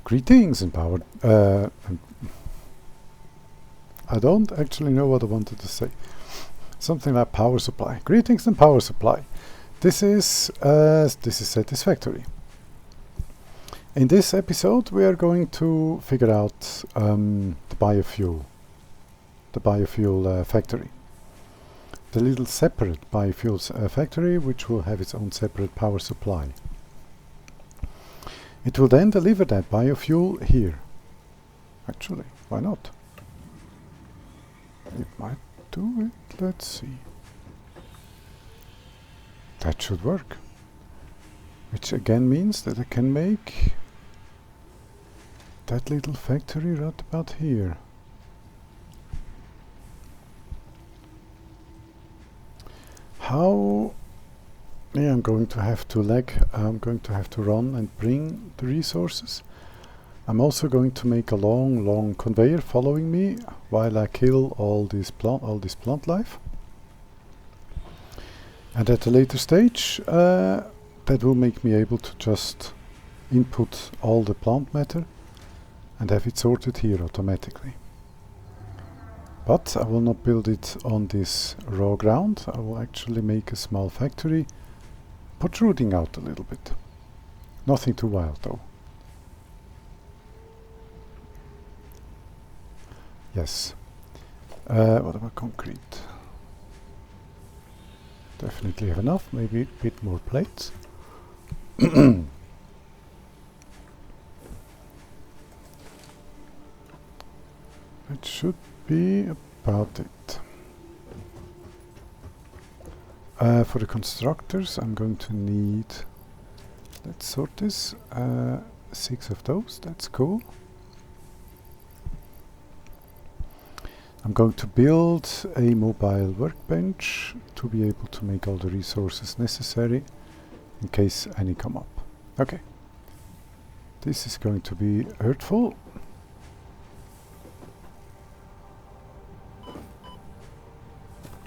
Greetings and power. I don't actually know what I wanted to say. Something like power supply. Greetings and power supply. This is Satisfactory. In this episode, we are going to figure out the biofuel factory. The little separate biofuel factory, which will have its own separate power supply. It will then deliver that biofuel here. Actually, why not? It might do it. Let's see. That should work. Which again means that I can make that little factory right about here. How? Yeah, I'm going to have to run and bring the resources. I'm also going to make a long conveyor following me while I kill all this plant life. And at a later stage, that will make me able to just input all the plant matter and have it sorted here automatically. But I will not build it on this raw ground. I will actually make a small factory protruding out a little bit. Nothing too wild though. Yes. What about concrete? Definitely have enough. Maybe a bit more plates. That should be about it. For the constructors, I'm going to need, let's sort this, 6 of those, that's cool. I'm going to build a mobile workbench to be able to make all the resources necessary in case any come up. Okay. This is going to be hurtful.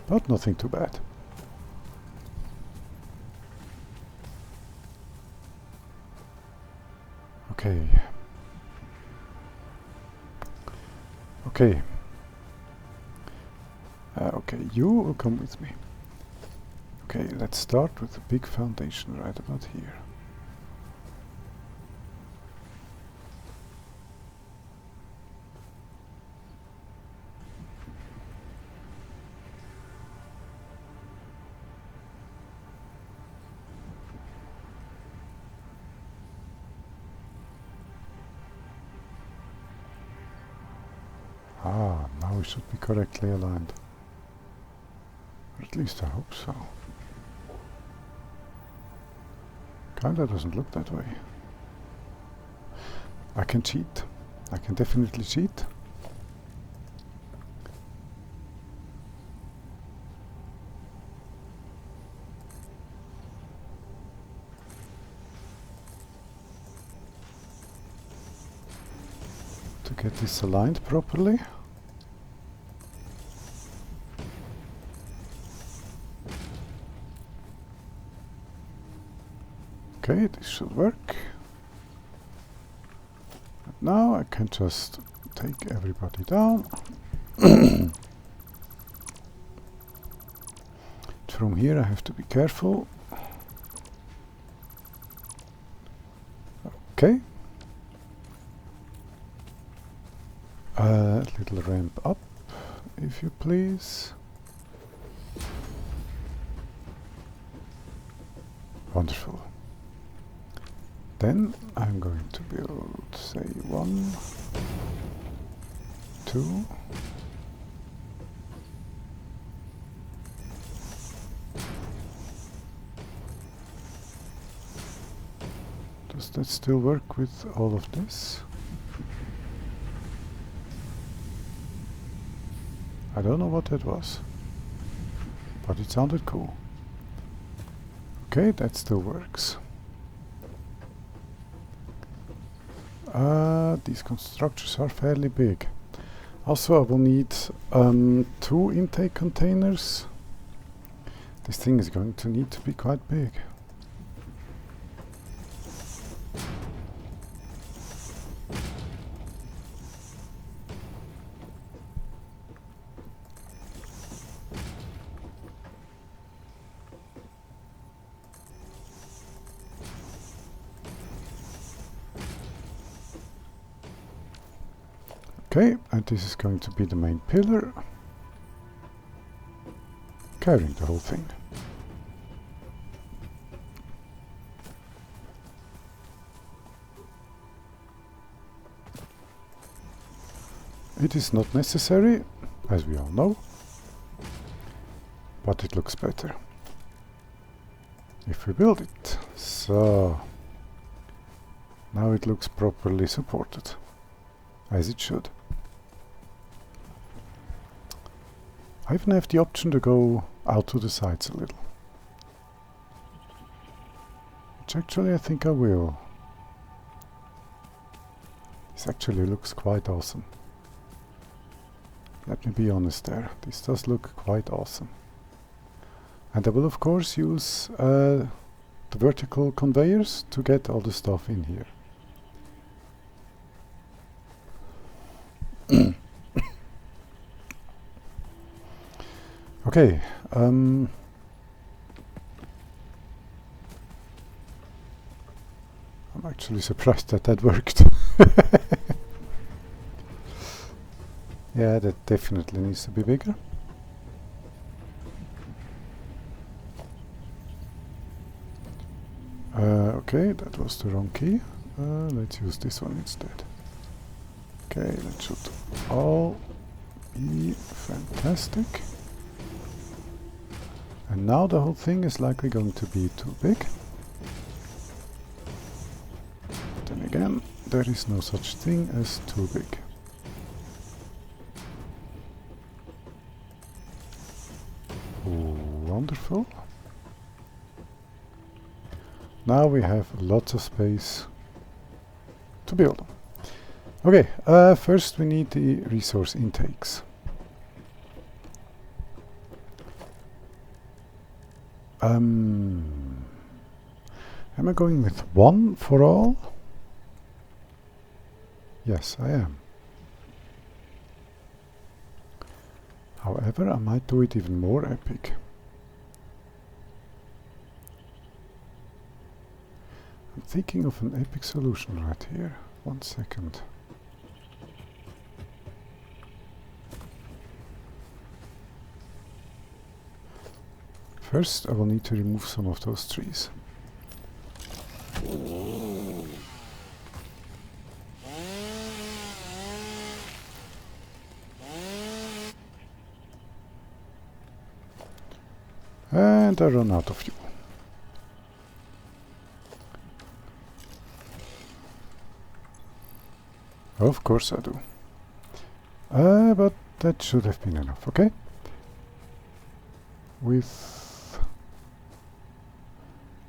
But nothing too bad. Okay. Okay. Okay, you will come with me. Okay, let's start with the big foundation right about here. Ah, now we should be correctly aligned. Or at least I hope so. Kinda doesn't look that way. I can cheat. I can definitely cheat. To get this aligned properly. Okay, this should work. And now I can just take everybody down. From here I have to be careful. Okay. A little ramp up, if you please. Wonderful. Then I'm going to build, say, 1, 2. Does that still work with all of this? I don't know what that was, but it sounded cool. Okay, that still works. These constructors are fairly big. Also, I will need 2 intake containers. This thing is going to need to be quite big. Okay, and this is going to be the main pillar, carrying the whole thing. It is not necessary, as we all know, but it looks better if we build it. So now it looks properly supported, as it should. I even have the option to go out to the sides a little, which actually I think I will. This actually looks quite awesome. Let me be honest there, this does look quite awesome. And I will of course use the vertical conveyors to get all the stuff in here. Okay, I'm actually surprised that that worked. Yeah, that definitely needs to be bigger. Okay, that was the wrong key. Let's use this one instead. Okay, that should all be fantastic. And now the whole thing is likely going to be too big. Then again, there is no such thing as too big. Wonderful. Now we have lots of space to build. Okay, first we need the resource intakes. Am I going with one for all? Yes, I am. However, I might do it even more epic. I'm thinking of an epic solution right here. 1 second. First, I will need to remove some of those trees. And I run out of fuel. Of course I do. But that should have been enough, okay? With...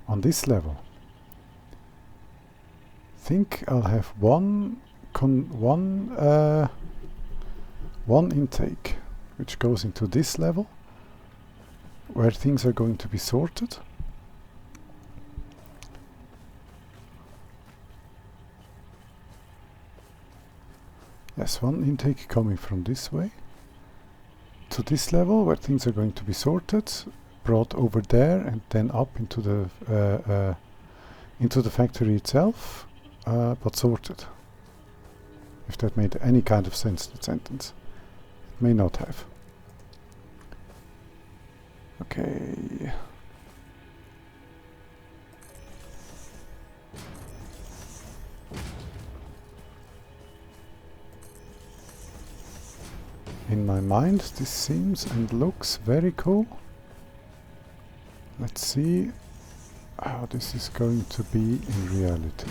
on this level, think I'll have one intake which goes into this level, where things are going to be sorted. Yes, one intake coming from this way to this level, where things are going to be sorted, brought over there, and then up into the factory itself, but sorted. If that made any kind of sense, that sentence. It may not have. Okay. In my mind, this seems and looks very cool. Let's see how this is going to be in reality.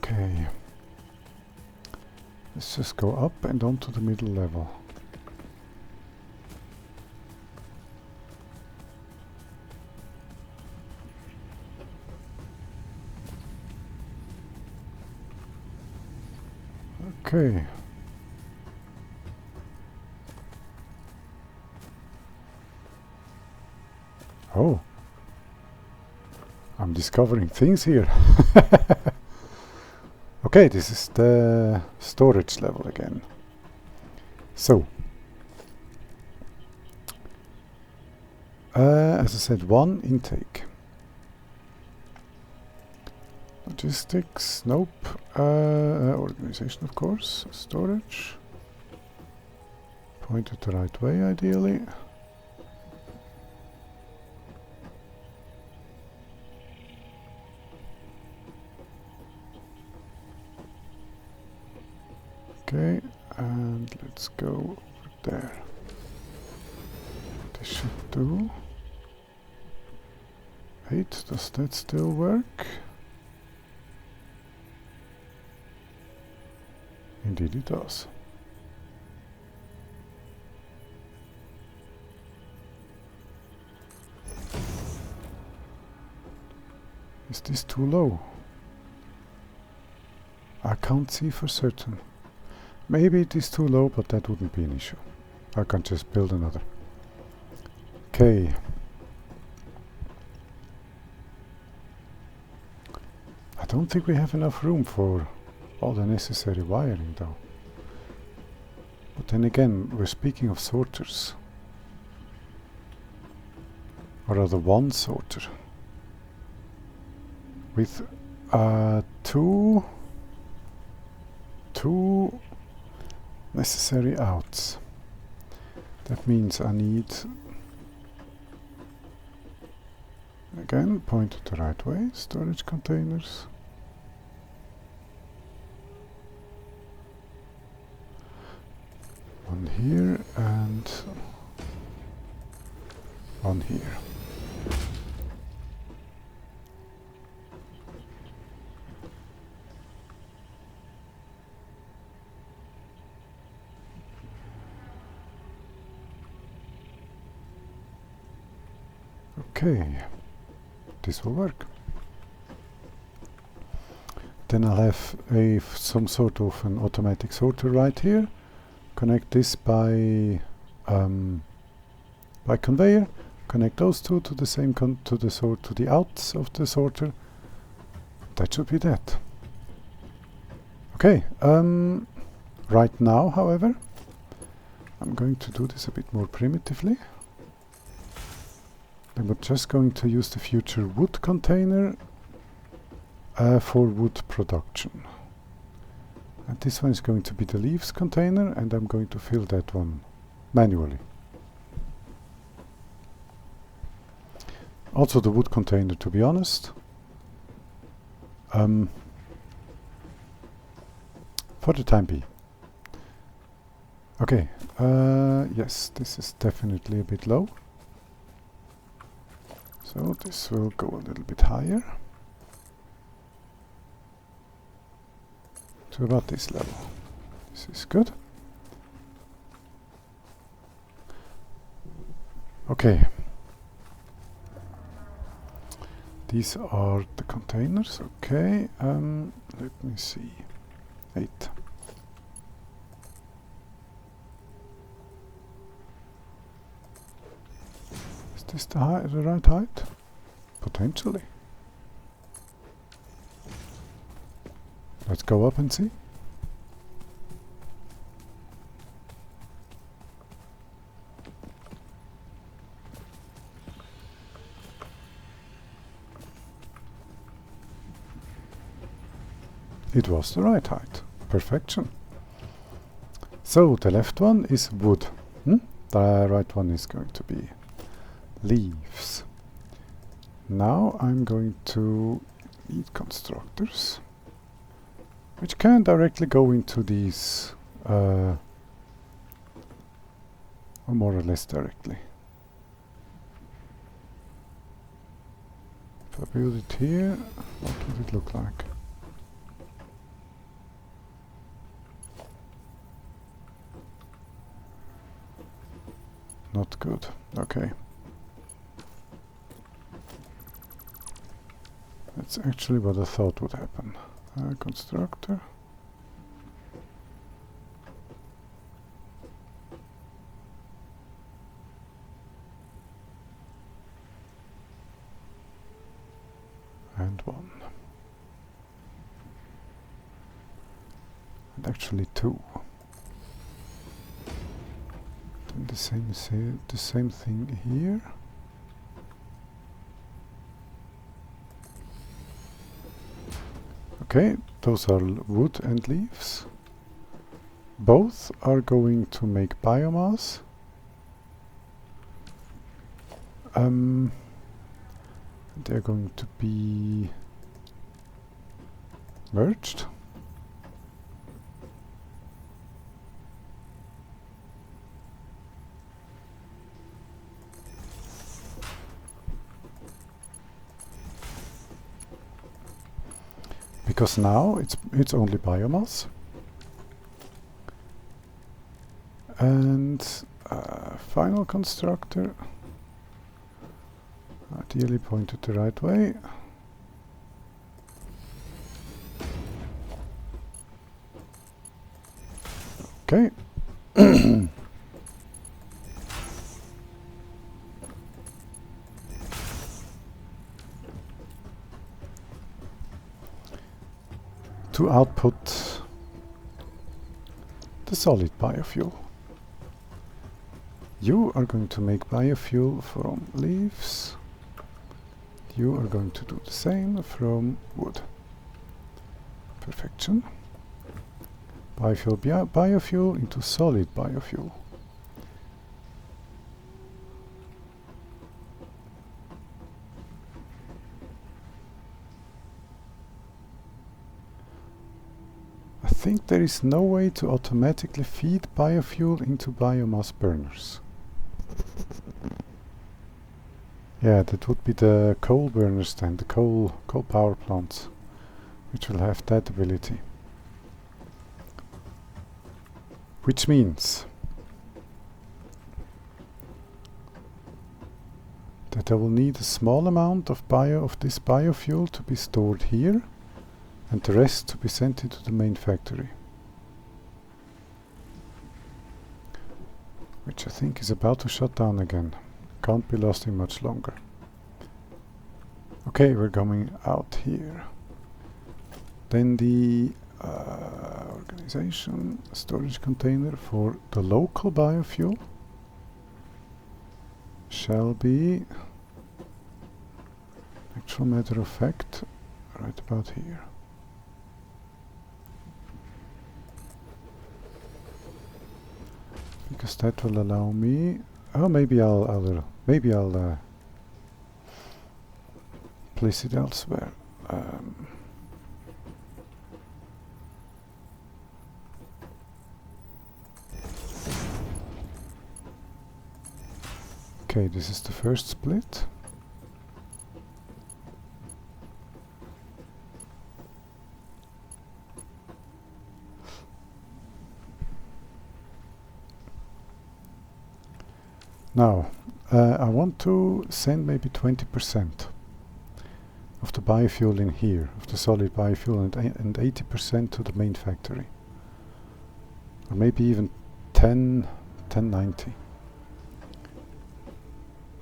Okay. Let's just go up and onto the middle level. Okay. Oh. I'm discovering things here. Okay, this is the storage level again. So, as I said, one intake. Logistics, nope. Organization, of course. Storage. Pointed the right way, ideally. Okay, and let's go over there. This should do. 8, does that still work? Indeed it does. Is this too low? I can't see for certain. Maybe it is too low, but that wouldn't be an issue. I can just build another. Okay. I don't think we have enough room for all the necessary wiring though. But then again, we're speaking of sorters. Or rather one sorter. With two necessary outs. That means I need, again, pointed the right way, storage containers. One here and one here. Okay, this will work. Then I'll have some sort of an automatic sorter right here. Connect this by conveyor. Connect those two to the same to the outs of the sorter. That should be that. Okay. Right now, however, I'm going to do this a bit more primitively. And we're just going to use the future wood container for wood production. And this one is going to be the leaves container, and I'm going to fill that one manually. Also the wood container, to be honest. For the time being. Okay, yes, this is definitely a bit low. So this will go a little bit higher. To about this level. This is good. Okay. These are the containers. Okay. Let me see. 8. Is this the right height? Potentially. Let's go up and see. It was the right height. Perfection. So the left one is wood. The right one is going to be leaves. Now I'm going to need constructors, which can directly go into these, or more or less directly. If I build it here, what would it look like? Not good. Okay. That's actually what I thought would happen. Constructor. And one. and actually 2. Then the same thing here. Okay, those are wood and leaves. Both are going to make biomass. They're going to be merged. Because now it's only biomass. And final constructor, ideally pointed the right way. Okay. To output the solid biofuel. You are going to make biofuel from leaves. You are going to do the same from wood. Perfection. Biofuel into solid biofuel. I think there is no way to automatically feed biofuel into biomass burners. Yeah, that would be the coal burners then, the coal power plants, which will have that ability. Which means that I will need a small amount of this biofuel to be stored here, and the rest to be sent into the main factory. Which I think is about to shut down again. Can't be lasting much longer. Okay, we're coming out here. Then the organization storage container for the local biofuel shall be, actual matter of fact, right about here. Because that will allow me. Oh, maybe I'll place it elsewhere. Okay, this is the first split. Now, I want to send maybe 20% of the biofuel in here, of the solid biofuel, and 80% to the main factory. Or maybe even 1090.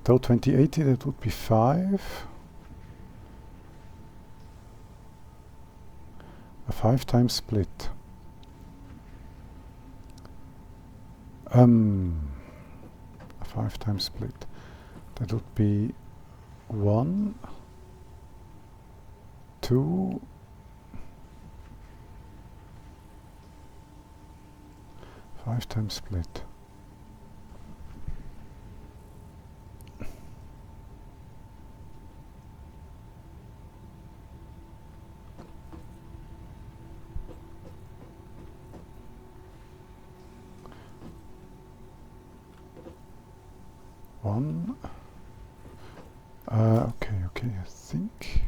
Though 2080, that would be 5. A 5 times split. A 5 times split. That would be 1, 2, 5 times split. Okay, I think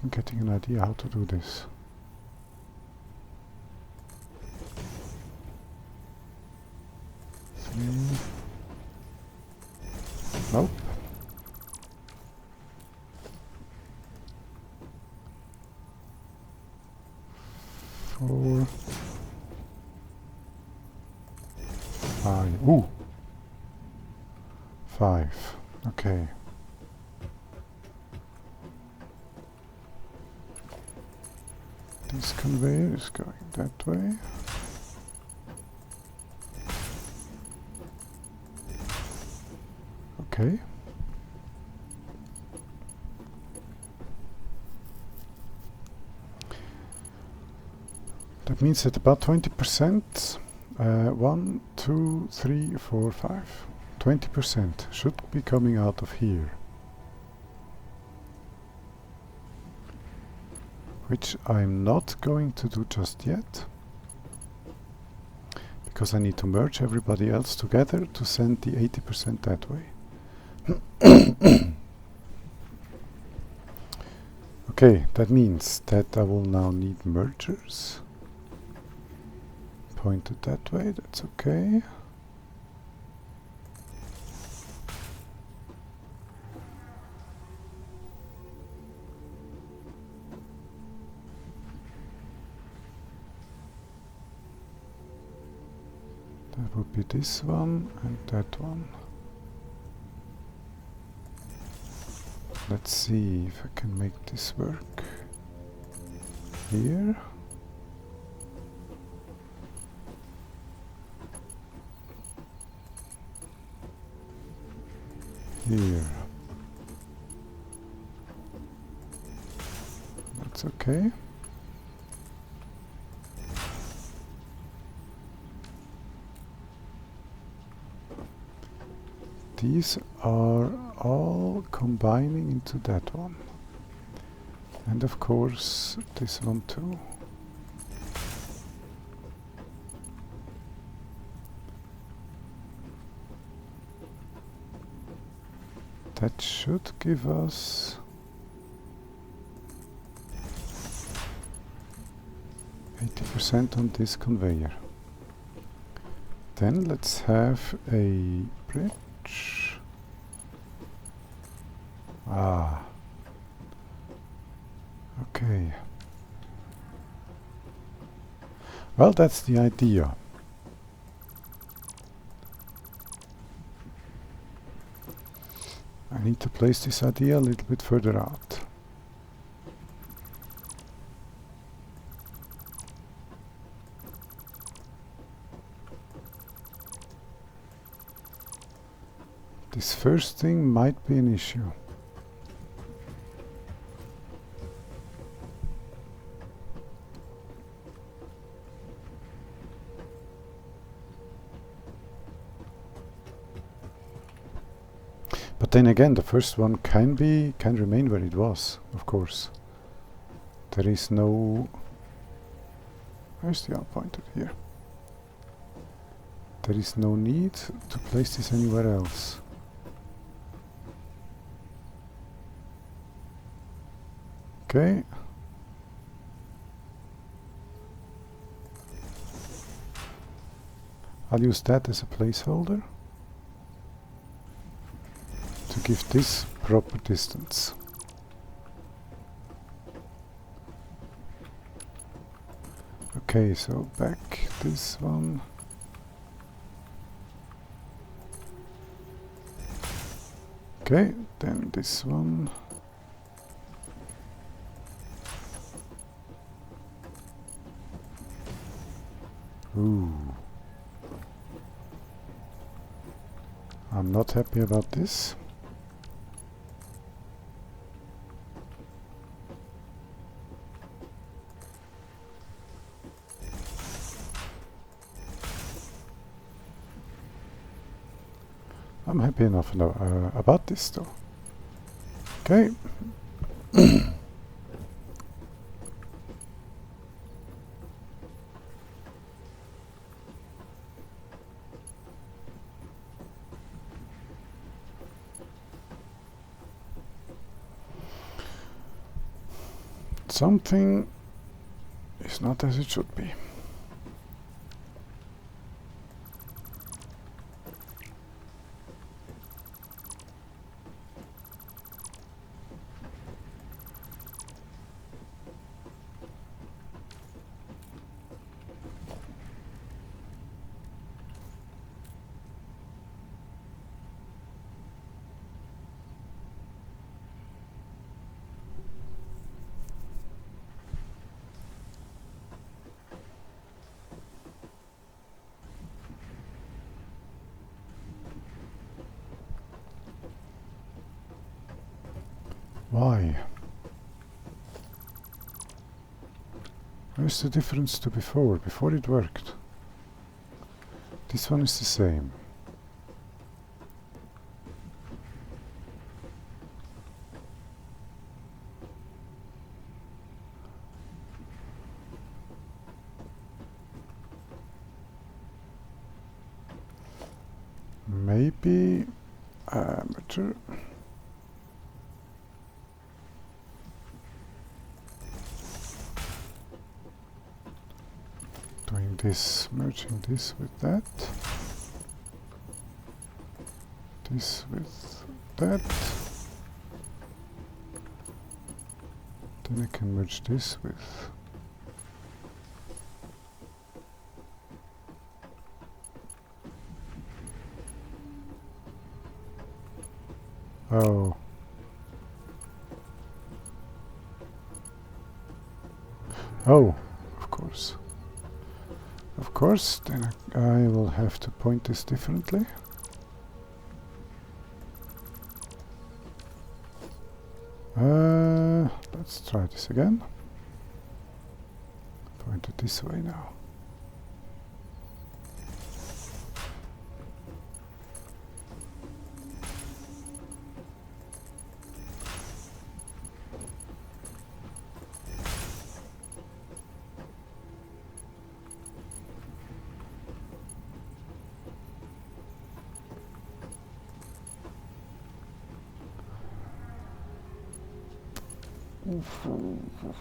I'm getting an idea how to do this. Nope. 4, 5. Ooh. 5. Okay. This conveyor is going that way. Okay. That means that about 20%, 1, 2, 3, 4, 5, 20% should be coming out of here. Which I'm not going to do just yet, because I need to merge everybody else together to send the 80% that way. Okay, that means that I will now need mergers. Pointed that way, that's okay. That would be this one and that one. Let's see if I can make this work. Here. Here. That's okay. These are all combining into that one. And of course this one too. That should give us 80% on this conveyor. Then let's have a bridge. Ah. Okay. Well, that's the idea. I need to place this idea a little bit further out. This first thing might be an issue. But then again, the first one can remain where it was, of course. There is no... Where's the out pointer? Here. There is no need to place this anywhere else. Okay. I'll use that as a placeholder to give this proper distance. Okay, so back this one. Okay, then this one. Ooh. I'm not happy about this. I'm happy enough about this though. Okay. Something is not as it should be. Why? Where's the difference to before? Before it worked. This one is the same. Maybe amateur. Doing this, merging this with that. This with that. Then I can merge this with. Oh. Oh, of course. Of course, then I will have to point this differently. Let's try this again. Point it this way now.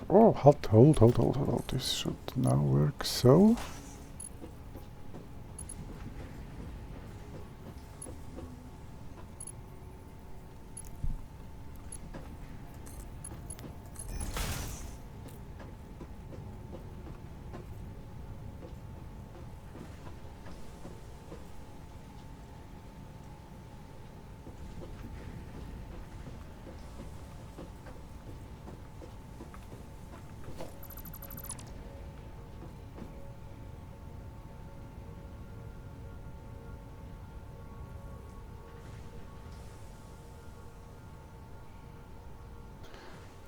Oh, hold. This should now work so.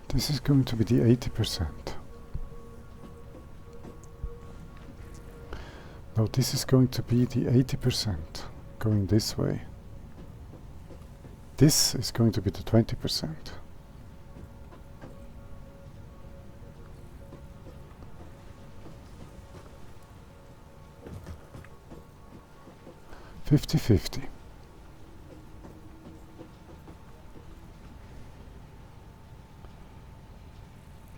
This is going to be the 80%. No, this is going to be the 80% going this way. This is going to be the 20%. $50-50.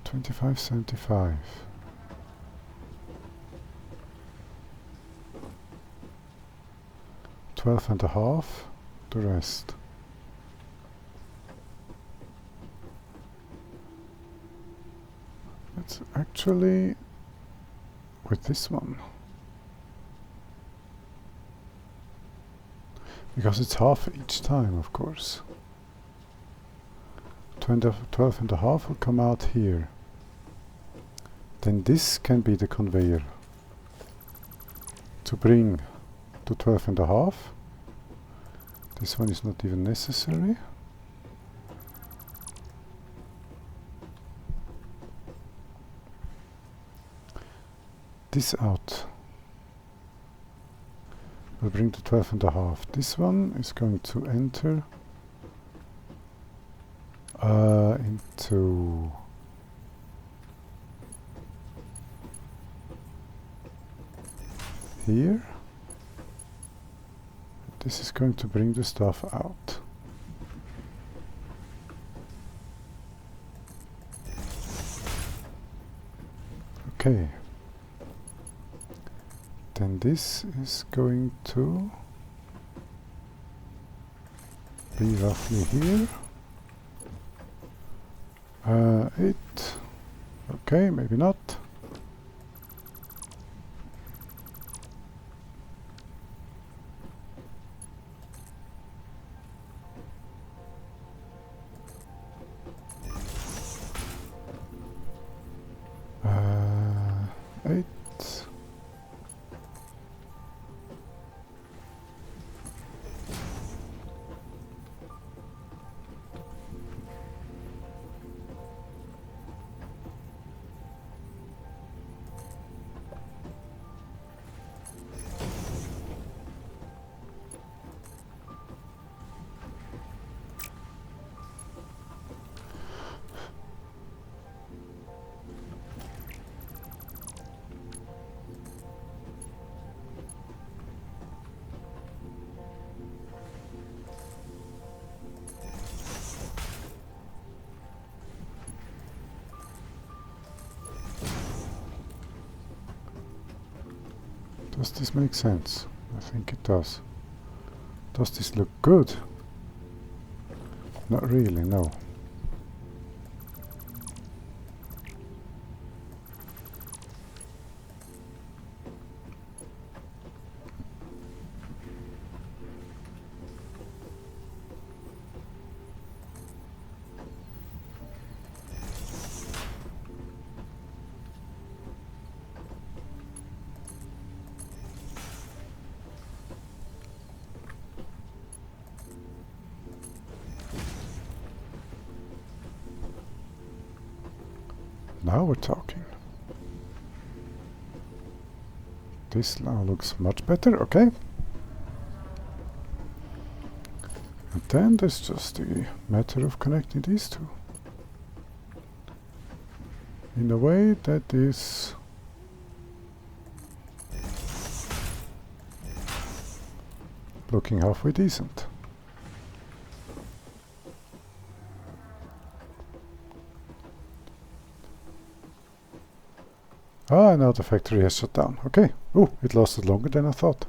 25.75. 12.5. The rest. It's actually with this one, because it's half each time, of course. 12.5 will come out here. Then this can be the conveyor to bring to 12.5. This one is not even necessary. This out will bring to 12.5. This one is going to enter into here. This is going to bring the stuff out. Okay. Then this is going to be roughly here. Okay, maybe not. Does this make sense? I think it does. Does this look good? Not really, no. Now we're talking. This now looks much better, okay. And then there's just the matter of connecting these two in a way that is looking halfway decent. Ah, now the factory has shut down. Okay. Oh, it lasted longer than I thought.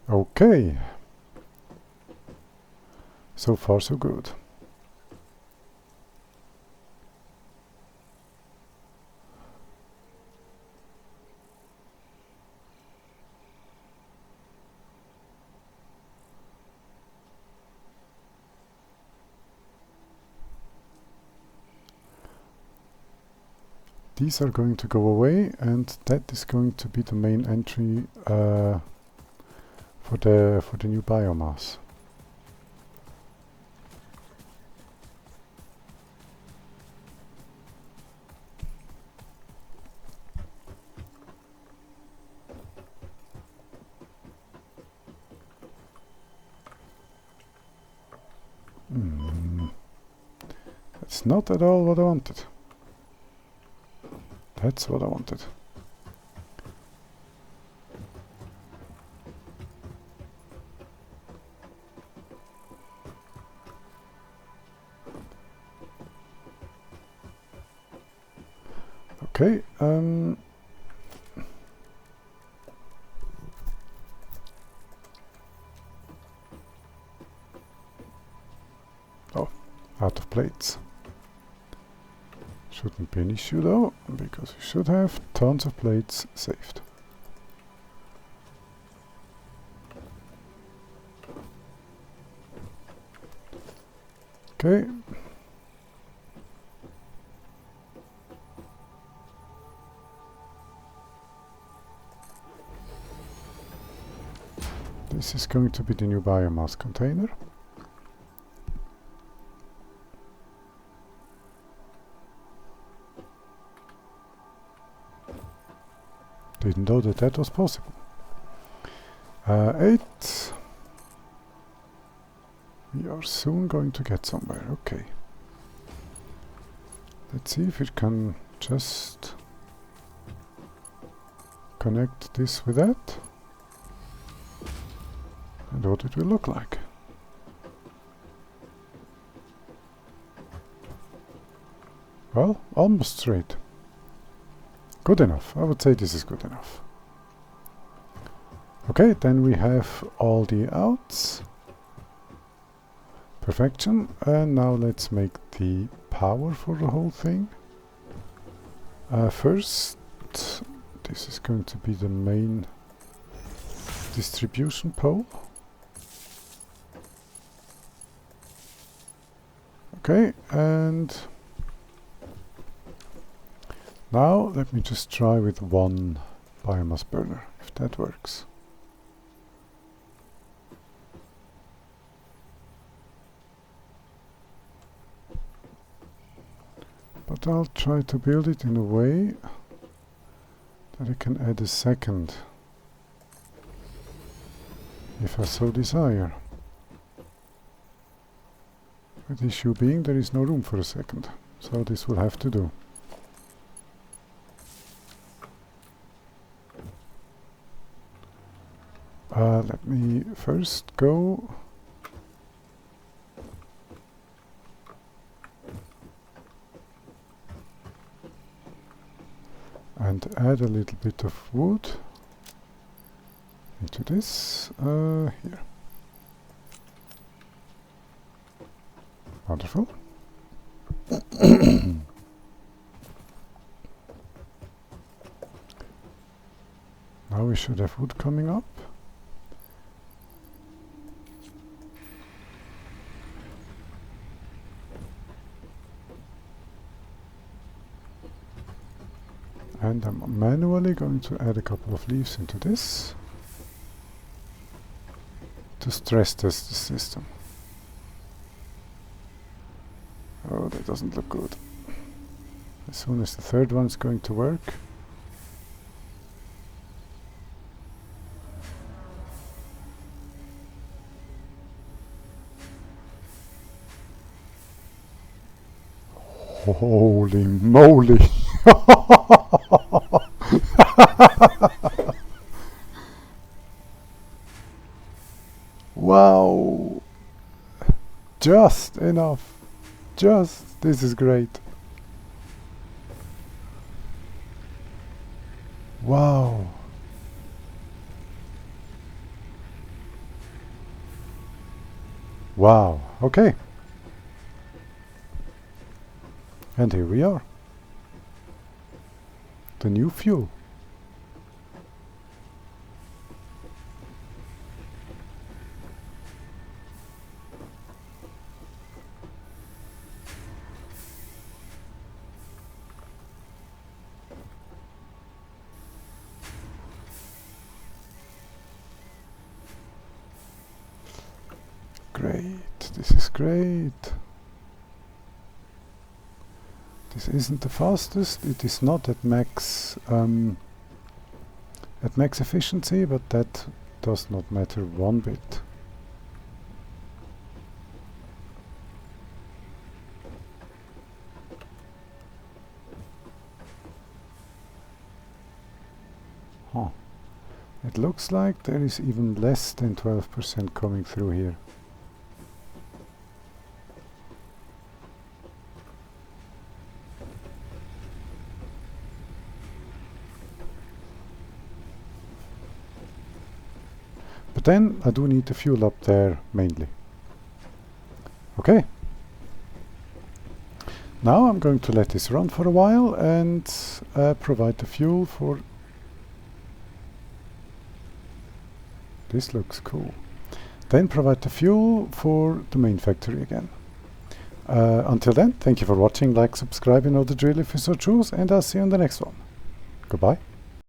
Okay. So far, so good. These are going to go away, and that is going to be the main entry for the new biomass. That's not at all what I wanted. That's what I wanted. Okay, oh, out of plates. Shouldn't be an issue though, because we should have tons of plates saved. Okay. This is going to be the new biomass container. Didn't know that that was possible. 8. We are soon going to get somewhere. Okay. Let's see if it can just connect this with that. And what it will look like. Well, almost straight. Good enough. I would say this is good enough. Okay, then we have all the outs. Perfection. And now let's make the power for the whole thing. First, this is going to be the main distribution pole. Okay, and now let me just try with one biomass burner, if that works. But I'll try to build it in a way that I can add a second, if I so desire. The issue being there is no room for a second, so this will have to do. Let me first go and add a little bit of wood into this here. Wonderful. Now we should have wood coming up. And I'm manually going to add a couple of leaves into this to stress test the system. Oh, that doesn't look good. As soon as the third one's going to work. Holy moly! Wow! Just enough. This is great. Wow. Wow. Okay. And here we are. The new fuel. Great. This is great. This isn't the fastest. It is not at max efficiency, but that does not matter one bit. Huh. It looks like there is even less than 12% coming through here. But then I do need the fuel up there mainly. Okay. Now I'm going to let this run for a while and provide the fuel for... This looks cool. Then provide the fuel for the main factory again. Until then, thank you for watching, like, subscribe, you know the drill if you so choose, and I'll see you on the next one. Goodbye.